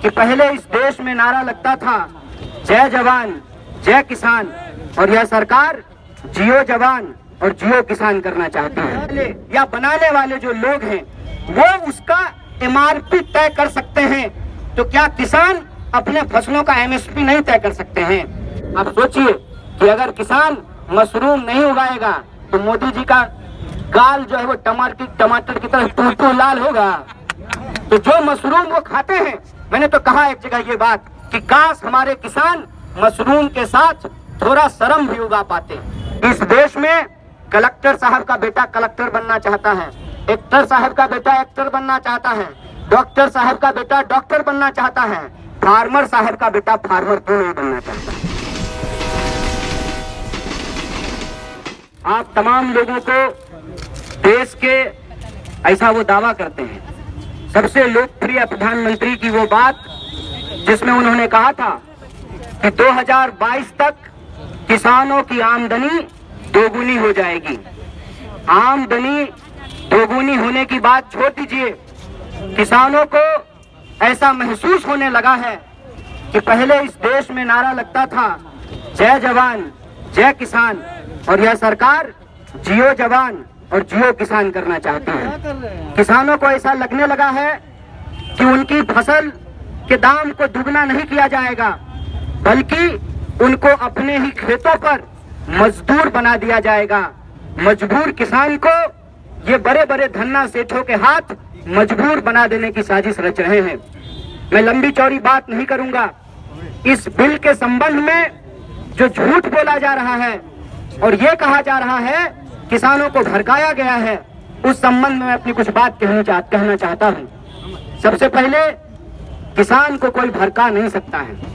कि पहले इस देश में नारा लगता था जय जवान जय किसान, और यह सरकार जियो जवान और जियो किसान करना चाहती है। या बनाने वाले जो लोग हैं वो उसका एमआरपी तय कर सकते हैं, तो क्या किसान अपने फसलों का एमएसपी नहीं तय कर सकते हैं? अब सोचिए कि अगर किसान मशरूम नहीं उगाएगा तो मोदी जी का गाल जो है वो टमाटर की तरह टूटू लाल होगा। तो जो मशरूम वो खाते हैं, मैंने तो कहा एक जगह ये बात कि काश हमारे किसान मशरूम के साथ थोड़ा शर्म भी उगा पाते। इस देश में कलेक्टर साहब का बेटा कलेक्टर बनना चाहता है, एक्टर साहब का बेटा एक्टर बनना चाहता है, डॉक्टर साहब का बेटा डॉक्टर बनना चाहता है, फार्मर साहब का बेटा फार्मर क्यों नहीं बनना चाहता? आप तमाम लोगों को देश के ऐसा वो दावा करते हैं, सबसे लोकप्रिय प्रधानमंत्री की वो बात जिसमें उन्होंने कहा था कि 2022 तक किसानों की आमदनी दोगुनी हो जाएगी। आमदनी दोगुनी होने की बात छोड़ दीजिए, किसानों को ऐसा महसूस होने लगा है कि पहले इस देश में नारा लगता था जय जवान जय किसान, और यह सरकार जियो जवान और जियो किसान करना चाहती है। किसानों को ऐसा लगने लगा है कि उनकी फसल के दाम को दुगना नहीं किया जाएगा, बल्कि उनको अपने ही खेतों पर मजदूर बना दिया जाएगा। मजबूर किसान को ये बड़े बड़े धन्ना सेठों के हाथ मजबूर बना देने की साजिश रच रहे हैं। मैं लंबी चौड़ी बात नहीं करूंगा। इस बिल के संबंध में जो झूठ बोला जा रहा है और ये कहा जा रहा है किसानों को भड़काया गया है, उस संबंध में मैं अपनी कुछ बात कहना चाहता हूं। सबसे पहले किसान को कोई भड़का नहीं सकता है।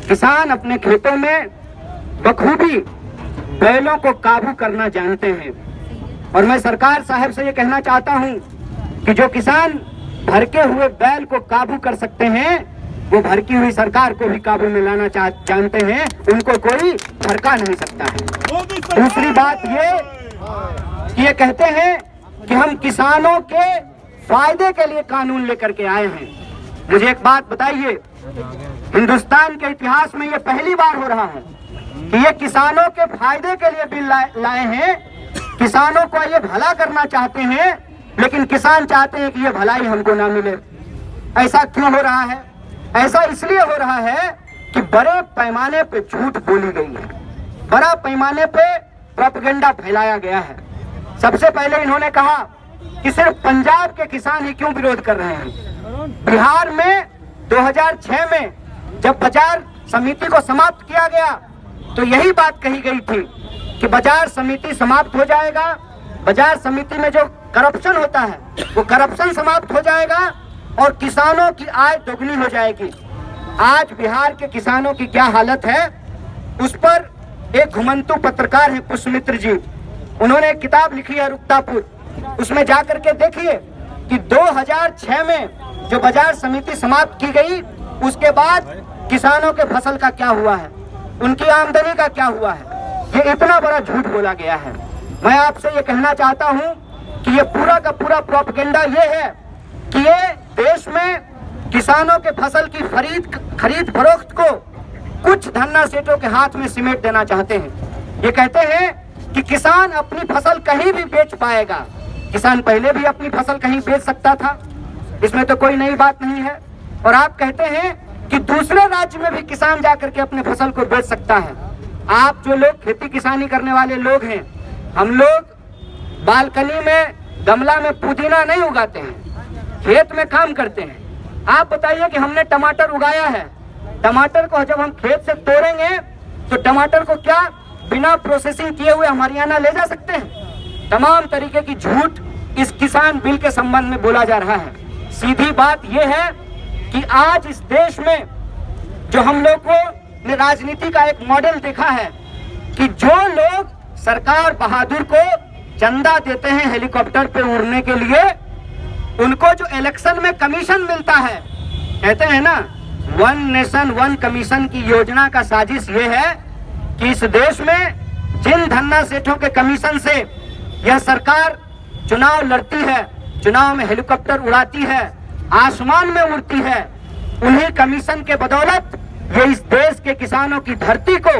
किसान अपने खेतों में बखूबी बैलों को काबू करना जानते हैं, और मैं सरकार साहब से ये कहना चाहता हूं कि जो किसान भड़के हुए बैल को काबू कर सकते हैं वो भड़की हुई सरकार को भी काबू में लाना जानते हैं, उनको कोई भड़का नहीं सकता है। दूसरी बात ये कहते हैं कि हम किसानों के फायदे के लिए कानून लेकर के आए हैं। मुझे एक बात बताइए, हिंदुस्तान के इतिहास में ये पहली बार हो रहा है कि ये किसानों के फायदे के लिए बिल लाए हैं। किसानों को ये भला करना चाहते हैं, लेकिन किसान चाहते हैं कि ये भलाई हमको ना मिले। ऐसा क्यों हो रहा है? ऐसा इसलिए हो रहा है कि बड़े पैमाने पे झूठ बोली गई है, बड़ा पैमाने पे प्रोपेगेंडा फैलाया गया है। सबसे पहले इन्होंने कहा कि सिर्फ पंजाब के किसान ही क्यों विरोध कर रहे हैं। बिहार में 2006 में जब बाजार समिति को समाप्त किया गया तो यही बात कही गई थी कि बाजार समिति समाप्त हो जाएगा, बाजार समिति में जो करप्शन होता है वो करप्शन समाप्त हो जाएगा और किसानों की आय दोगुनी हो जाएगी। आज बिहार के किसानों की क्या हालत है, उस पर एक घुमंतु पत्रकार है पुष्पमित्र जी, उन्होंने एक किताब लिखी है रुक्तापुर, उसमें जाकर के देखिए कि 2006 में जो बाजार समिति समाप्त की गई उसके बाद किसानों के फसल का क्या हुआ है, उनकी आमदनी का क्या हुआ है। ये इतना बड़ा झूठ बोला गया है। मैं आपसे ये कहना चाहता हूं कि ये पूरा का पूरा प्रोपेगेंडा ये है कि ये देश में किसानों के फसल की खरीद फरोख्त को कुछ धन्ना सेठों के हाथ में सिमेट देना चाहते हैं। ये कहते हैं कि किसान अपनी फसल कहीं भी बेच पाएगा। किसान पहले भी अपनी फसल कहीं बेच सकता था, इसमें तो कोई नई बात नहीं है। और आप कहते हैं कि दूसरे राज्य में भी किसान जाकर के अपने फसल को बेच सकता है। आप जो लोग खेती किसानी करने वाले लोग हैं, हम लोग बालकनी में गमला में पुदीना नहीं उगाते हैं, खेत में काम करते हैं। आप बताइए कि हमने टमाटर उगाया है, टमाटर को जब हम खेत से तोड़ेंगे तो टमाटर को क्या बिना प्रोसेसिंग किए हुए हमारे यहाँ ले जा सकते हैं? तमाम तरीके की झूठ इस किसान बिल के संबंध में बोला जा रहा है। सीधी बात यह है कि आज इस देश में जो हम लोग को ने राजनीति का एक मॉडल देखा है कि जो लोग सरकार बहादुर को चंदा देते हैं हेलीकॉप्टर पे उड़ने के लिए, उनको जो इलेक्शन में कमीशन मिलता है, कहते हैं ना वन नेशन वन कमीशन की योजना का साजिश ये है कि इस देश में जिन धन्ना सेठों के कमीशन से यह सरकार चुनाव लड़ती है, चुनाव में हेलीकॉप्टर उड़ाती है, आसमान में उड़ती है, उन्हीं कमीशन के बदौलत ये इस देश के किसानों की धरती को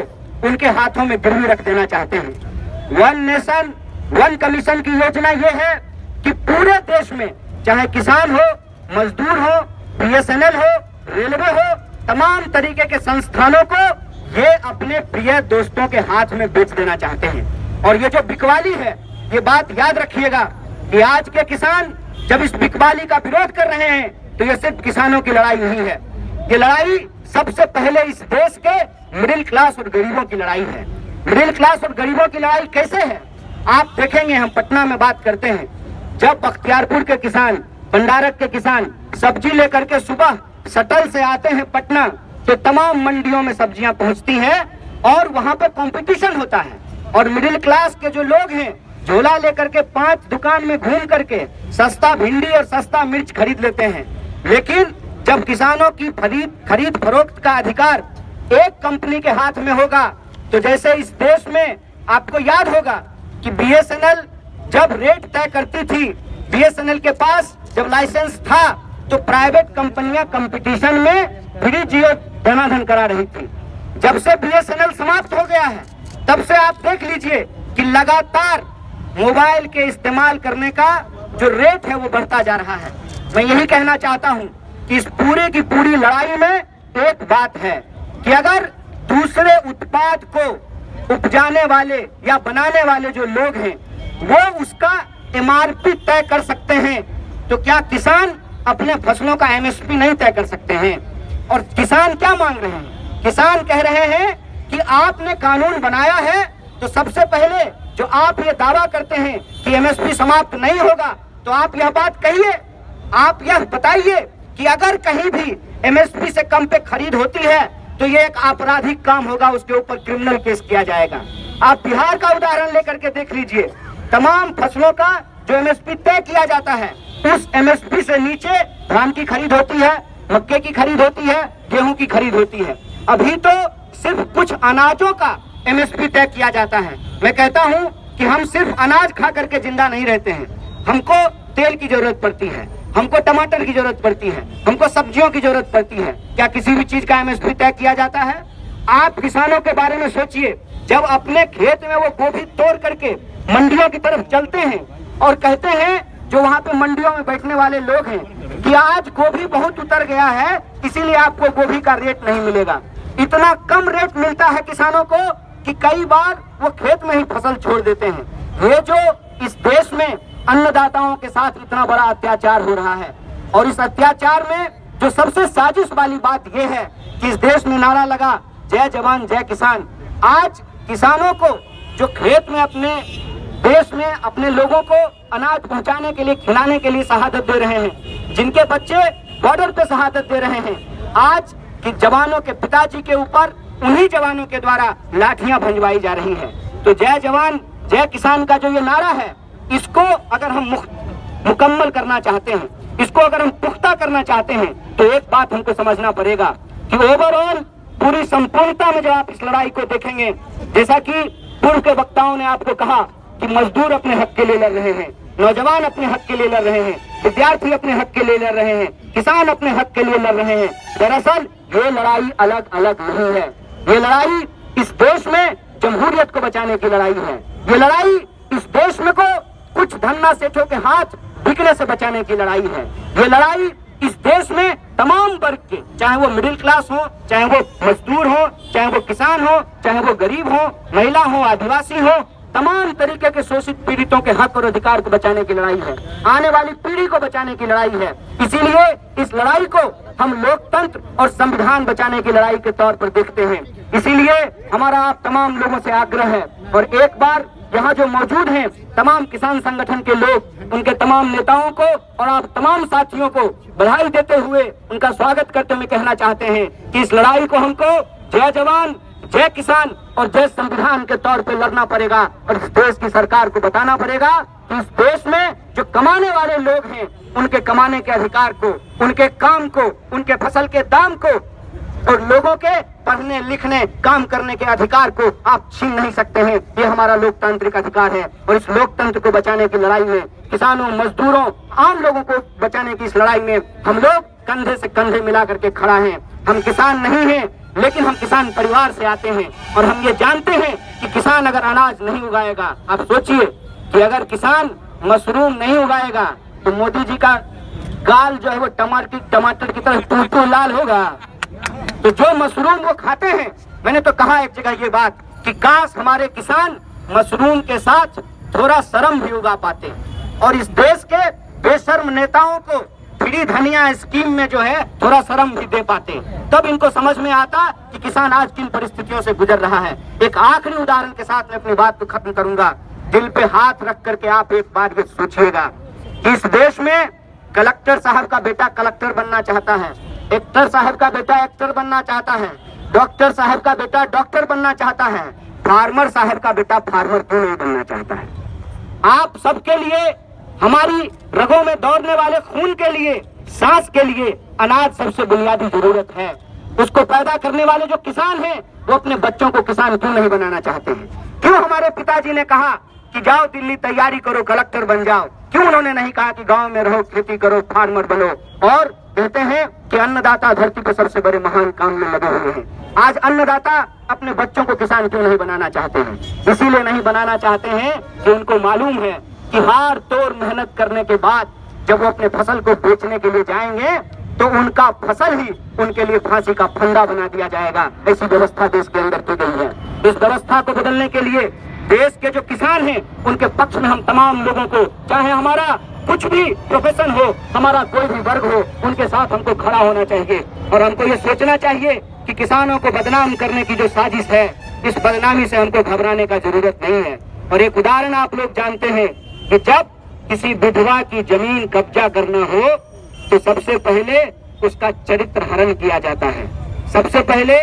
उनके हाथों में गिरवी रख देना चाहते हैं। वन नेशन वन कमीशन की योजना ये है कि पूरे देश में चाहे किसान हो, मजदूर हो, बीएसएनएल हो, रेलवे हो, तमाम तरीके के संस्थानों को ये अपने प्रिय दोस्तों के हाथ में बेच देना चाहते हैं। और ये जो बिकवाली है, ये बात याद रखिएगा कि आज के किसान जब इस बिकवाली का विरोध कर रहे हैं तो ये सिर्फ किसानों की लड़ाई नहीं है, ये लड़ाई सबसे पहले इस देश के मिडिल क्लास और गरीबों की लड़ाई है। मिडिल क्लास और गरीबों की लड़ाई कैसे है आप देखेंगे। हम पटना में बात करते हैं, जब बख्तियारपुर के किसान, भंडारक के किसान सब्जी लेकर के सुबह शटल से आते हैं पटना, तो तमाम मंडियों में सब्जियां पहुंचती हैं और वहां पे कंपटीशन होता है। और मिडिल क्लास के जो लोग हैं झोला लेकर के 5 दुकान में घूम करके सस्ता भिंडी और सस्ता मिर्च खरीद लेते हैं। लेकिन जब किसानों की खरीद फरोख्त का अधिकार एक कंपनी के हाथ में होगा, तो जैसे इस देश में आपको याद होगा कि बीएसएनएल जब रेट तय करती थी, बीएसएनएल के पास जब लाइसेंस था तो प्राइवेट कंपनियां कंपटीशन में फ्री जियो धनाधन करा रही थी। जब से बीएसएनएल समाप्त हो गया है तब से आप देख लीजिए कि लगातार मोबाइल के इस्तेमाल करने का जो रेट है वो बढ़ता जा रहा है। मैं यही कहना चाहता हूं कि इस पूरे की पूरी लड़ाई में एक बात है कि अगर दूसरे उत्पाद को उपजाने वाले या बनाने वाले जो लोग हैं वो उसका एमआरपी तय कर सकते हैं, तो क्या किसान अपने फसलों का एमएसपी नहीं तय कर सकते हैं। और किसान क्या मांग रहे हैं, किसान कह रहे हैं कि आपने कानून बनाया है तो सबसे पहले जो आप ये दावा करते हैं कि एमएसपी समाप्त नहीं होगा, तो आप यह बात कहिए, आप यह बताइए कि अगर कहीं भी एमएसपी से कम पे खरीद होती है तो ये एक आपराधिक काम होगा, उसके ऊपर क्रिमिनल केस किया जाएगा। आप बिहार का उदाहरण लेकर के देख लीजिए, तमाम फसलों का जो एमएसपी तय किया जाता है उस एमएसपी से नीचे धान की खरीद होती है, मक्के की खरीद होती है, गेहूं की खरीद होती है। अभी तो सिर्फ कुछ अनाजों का एमएसपी तय किया जाता है। मैं कहता हूं कि हम सिर्फ अनाज खा करके जिंदा नहीं रहते हैं, हमको तेल की जरूरत पड़ती है, हमको टमाटर की जरूरत पड़ती है, हमको सब्जियों की जरूरत पड़ती है। क्या किसी भी चीज का एमएसपी तय किया जाता है? आप किसानों के बारे में सोचिए, जब अपने खेत में वो गोभी तोड़ करके मंडियों की तरफ चलते हैं और कहते हैं जो वहाँ पे मंडियों में बैठने वाले लोग हैं कि आज गोभी बहुत उतर गया है, इसीलिए आपको गोभी का रेट नहीं मिलेगा। इतना कम रेट मिलता है किसानों को कि कई बार वो खेत में ही फसल छोड़ देते हैं। ये जो इस देश में अन्नदाताओं के साथ इतना बड़ा अत्याचार हो रहा है, और इस अत्याचार में जो सबसे साजिश वाली बात यह है कि इस देश में नारा लगा जय जवान जय किसान। आज किसानों को जो खेत में अपने देश में अपने लोगों को अनाज पहुंचाने के लिए, खिलाने के लिए शहादत दे रहे हैं, जिनके बच्चे बॉर्डर पे शहादत दे रहे हैं, आज कि जवानों के पिताजी के ऊपर उन्हीं जवानों के द्वारा लाठियां भंजवाई जा रही है। तो जय जवान जय किसान का जो ये नारा है, इसको अगर हम मुकम्मल करना चाहते हैं, इसको अगर हम पुख्ता करना चाहते हैं, तो एक बात हमको समझना पड़ेगा कि ओवरऑल पूरी संपूर्णता में जब आप इस लड़ाई को देखेंगे, जैसा कि पूर्व के वक्ताओं ने आपको कहा कि मजदूर अपने हक के लिए लड़ रहे हैं, नौजवान अपने हक के लिए लड़ रहे हैं, विद्यार्थी अपने हक के लिए लड़ रहे हैं, किसान अपने हक के लिए लड़ रहे हैं। दरअसल ये लड़ाई अलग अलग नहीं है, ये लड़ाई इस देश में जमहूरियत को बचाने की लड़ाई है। ये लड़ाई इस देश में को कुछ धन्ना सेठों के हाथ बिकने से बचाने की लड़ाई है। ये लड़ाई इस देश में तमाम वर्ग के, चाहे वो मिडिल क्लास हो, चाहे वो मजदूर हो, चाहे वो किसान हो, चाहे वो गरीब हो, महिला हो, आदिवासी हो, तमाम तरीके के शोषित पीड़ितों के हक और अधिकार को बचाने की लड़ाई है, आने वाली पीढ़ी को बचाने की लड़ाई है। इसीलिए इस लड़ाई को हम लोकतंत्र और संविधान बचाने की लड़ाई के तौर पर देखते हैं। इसीलिए हमारा आप तमाम लोगों से आग्रह है, और एक बार यहाँ जो मौजूद हैं तमाम किसान संगठन के लोग, उनके तमाम नेताओं को और आप तमाम साथियों को बधाई देते हुए, उनका स्वागत करते हुए कहना चाहते हैं कि इस लड़ाई को हमको जय जवान जय किसान और जय संविधान के तौर पे लड़ना पड़ेगा, और इस देश की सरकार को बताना पड़ेगा कि इस देश में जो कमाने वाले लोग हैं, उनके कमाने के अधिकार को, उनके काम को, उनके फसल के दाम को और लोगों के पढ़ने लिखने काम करने के अधिकार को आप छीन नहीं सकते हैं। ये हमारा लोकतांत्रिक अधिकार है और इस लोकतंत्र को बचाने की लड़ाई में, किसानों, मजदूरों, आम लोगों को बचाने की इस लड़ाई में हम लोग कंधे से कंधे मिला करके खड़ा हैं। हम किसान नहीं हैं, लेकिन हम किसान परिवार से आते हैं और हम ये जानते हैं कि किसान अगर अनाज नहीं उगाएगा, आप सोचिए कि अगर किसान मशरूम नहीं उगाएगा तो मोदी जी का गाल जो है वो टमाटर की तरह टूटू लाल होगा। तो जो मशरूम वो खाते हैं, मैंने तो कहा एक जगह ये बात कि काश हमारे किसान मशरूम के साथ थोड़ा शर्म भी उगा पाते और इस देश के बेशर्म नेताओं को फ्री धनिया स्कीम में जो है थोड़ा शर्म भी दे पाते, तब इनको समझ में आता कि किसान आज किन परिस्थितियों से गुजर रहा है। एक आखिरी उदाहरण के साथ मैं अपनी बात को खत्म करूंगा। दिल पे हाथ रख करके आप एक बार ये सोचिएगा कि इस देश में कलेक्टर साहब का बेटा कलेक्टर बनना चाहता है, एक्टर साहब का बेटा एक्टर बनना चाहता है, डॉक्टर साहब का बेटा डॉक्टर बनना चाहता है, फार्मर साहब का बेटा फार्मर क्यों नहीं बनना चाहता है? आप सबके लिए, हमारी रगों में दौड़ने वाले खून के लिए, सांस के लिए अनाज सबसे बुनियादी जरूरत है। उसको पैदा करने वाले जो किसान हैं वो अपने बच्चों को किसान क्यों नहीं बनाना चाहते हैं? क्यों हमारे पिताजी ने कहा कि जाओ दिल्ली तैयारी करो, कलेक्टर बन जाओ? क्यों उन्होंने नहीं कहा कि गांव में रहो, खेती करो, फार्मर बनो? और कहते हैं कि अन्नदाता धरती पर सबसे बड़े महान काम में लगे हुए हैं। आज अन्नदाता अपने बच्चों को किसान क्यों नहीं बनाना चाहते हैं? इसीलिए नहीं बनाना चाहते हैं कि उनको मालूम है कि हार तोड़ मेहनत करने के बाद जब वो अपने फसल को बेचने के लिए जाएंगे तो उनका फसल ही उनके लिए फांसी का फंदा बना दिया जाएगा। ऐसी व्यवस्था देश के अंदर की गई है। इस व्यवस्था को बदलने के लिए देश के जो किसान हैं उनके पक्ष में हम तमाम लोगों को, चाहे हमारा कुछ भी प्रोफेशन हो, हमारा कोई भी वर्ग हो, उनके साथ हमको खड़ा होना चाहिए और हमको ये सोचना चाहिए कि किसानों को बदनाम करने की जो साजिश है, इस बदनामी से हमको घबराने का जरूरत नहीं है। और एक उदाहरण आप लोग जानते हैं कि जब किसी विधवा की जमीन कब्जा करना हो तो सबसे पहले उसका चरित्र हरण किया जाता है, सबसे पहले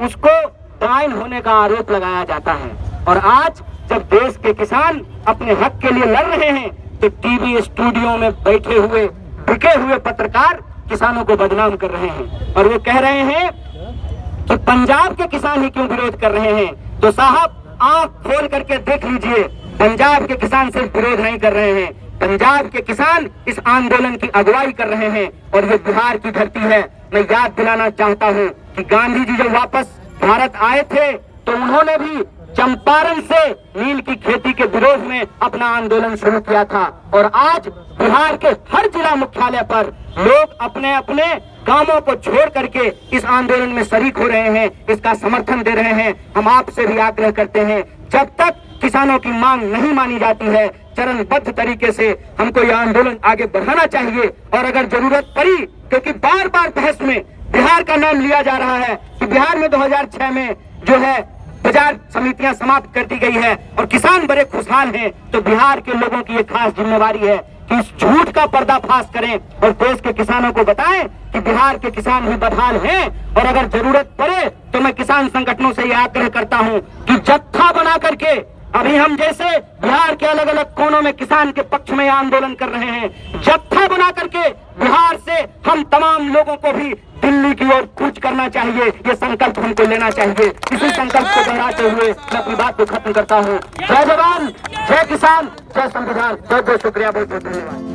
उसको डायन होने का आरोप लगाया जाता है। और आज जब देश के किसान अपने हक के लिए लड़ रहे हैं तो टीवी स्टूडियो में बैठे हुए बिके हुए पत्रकार किसानों को बदनाम कर रहे हैं और वो कह रहे हैं कि पंजाब के किसान ही क्यों विरोध कर रहे हैं। तो साहब आंख खोल करके देख लीजिए, पंजाब के किसान सिर्फ विरोध नहीं कर रहे हैं, पंजाब के किसान इस आंदोलन की अगुवाई कर रहे हैं और ये बिहार की धरती है। मैं याद दिलाना चाहता हूँ कि गांधी जी जब वापस भारत आए थे तो उन्होंने भी चंपारण से नील की खेती के विरोध में अपना आंदोलन शुरू किया था और आज बिहार के हर जिला मुख्यालय पर लोग अपने अपने कामों को छोड़ करके इस आंदोलन में शरीक हो रहे हैं, इसका समर्थन दे रहे हैं। हम आपसे भी आग्रह करते हैं, जब तक किसानों की मांग नहीं मानी जाती है, चरणबद्ध तरीके से हमको यह आंदोलन आगे बढ़ाना चाहिए। और अगर जरूरत पड़ी, क्योंकि बार बार बहस में बिहार का नाम लिया जा रहा है कि बिहार में 2006 में जो है बाजार समितियां समाप्त कर दी गई है और किसान बड़े खुशहाल हैं, तो बिहार के लोगों की एक खास जिम्मेवारी है कि इस झूठ का पर्दाफाश करें और देश के किसानों को बताएं कि बिहार के किसान भी बदहाल हैं। और अगर जरूरत पड़े तो मैं किसान संगठनों से यह आग्रह करता हूं कि जत्था बना करके, अभी हम जैसे बिहार के अलग अलग कोनों में किसान के पक्ष में आंदोलन कर रहे हैं, जत्था बना करके बिहार से हम तमाम लोगों को भी दिल्ली की ओर कूच करना चाहिए। ये संकल्प हमको लेना चाहिए। इसी संकल्प को दोहराते हुए मैं अपनी बात को खत्म करता हूँ। जय जवान, जय किसान, जय संविधान। बहुत बहुत शुक्रिया, बहुत बहुत धन्यवाद।